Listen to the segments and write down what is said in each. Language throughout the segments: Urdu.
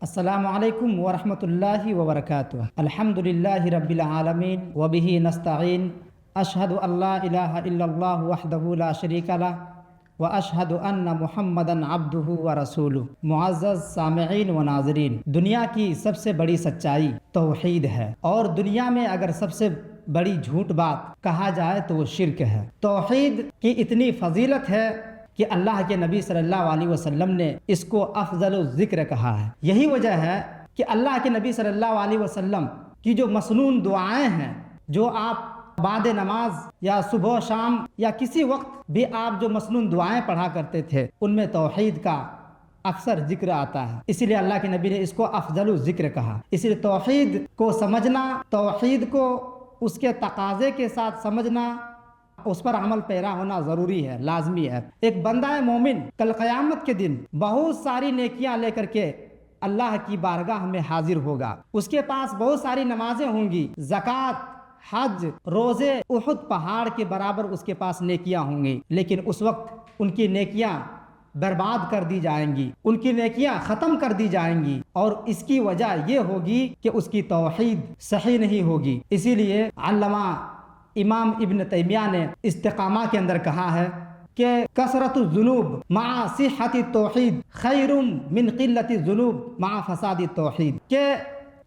السلام علیکم ورحمۃ اللہ وبرکاتہ۔ الحمد للہ رب العالمین وبہ نستعین، اشہد ان لا الہ الا اللہ وحدہ لا شریک لہ واشہد ان محمدا عبدہ ورسولہ۔ معزز سامعین و ناظرین، دنیا کی سب سے بڑی سچائی توحید ہے، اور دنیا میں اگر سب سے بڑی جھوٹ بات کہا جائے تو وہ شرک ہے۔ توحید کی اتنی فضیلت ہے کہ اللہ کے نبی صلی اللہ علیہ وسلم نے اس کو افضل الذکر کہا ہے۔ یہی وجہ ہے کہ اللہ کے نبی صلی اللہ علیہ وسلم کی جو مسنون دعائیں ہیں، جو آپ بعد نماز یا صبح و شام یا کسی وقت بھی آپ جو مسنون دعائیں پڑھا کرتے تھے، ان میں توحید کا اکثر ذکر آتا ہے، اسی لیے اللہ کے نبی نے اس کو افضل الذکر کہا۔ اسی لیے توحید کو سمجھنا، توحید کو اس کے تقاضے کے ساتھ سمجھنا، اس پر عمل پیرا ہونا ضروری ہے، لازمی ہے۔ ایک بندہ مومن کل قیامت کے دن بہت ساری نیکیاں لے کر کے اللہ کی بارگاہ میں حاضر ہوگا۔ اس کے پاس بہت ساری نمازیں ہوں گی، زکوٰۃ، حج، روزے، احد پہاڑ کے برابر اس کے پاس نیکیاں ہوں گی، لیکن اس وقت ان کی نیکیاں برباد کر دی جائیں گی، ان کی نیکیاں ختم کر دی جائیں گی، اور اس کی وجہ یہ ہوگی کہ اس کی توحید صحیح نہیں ہوگی۔ اسی لیے علامہ امام ابن تیمیہ نے استقامہ کے اندر کہا ہے کہ کثرت الذنوب مع صحت التوحید خیر من قلت الذنوب مع فساد التوحید، کہ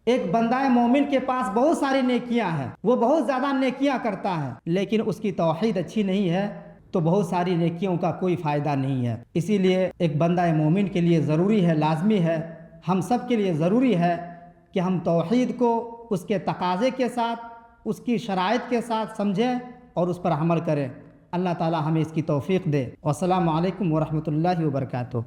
ایک بندہ مومن کے پاس بہت ساری نیکیاں ہیں، وہ بہت زیادہ نیکیاں کرتا ہے، لیکن اس کی توحید اچھی نہیں ہے تو بہت ساری نیکیوں کا کوئی فائدہ نہیں ہے۔ اسی لیے ایک بندہ مومن کے لیے ضروری ہے، لازمی ہے، ہم سب کے لیے ضروری ہے کہ ہم توحید کو اس کے تقاضے کے ساتھ، اس کی شرائط کے ساتھ سمجھیں اور اس پر عمل کریں۔ اللہ تعالی ہمیں اس کی توفیق دے۔ والسلام علیکم ورحمۃ اللہ وبرکاتہ۔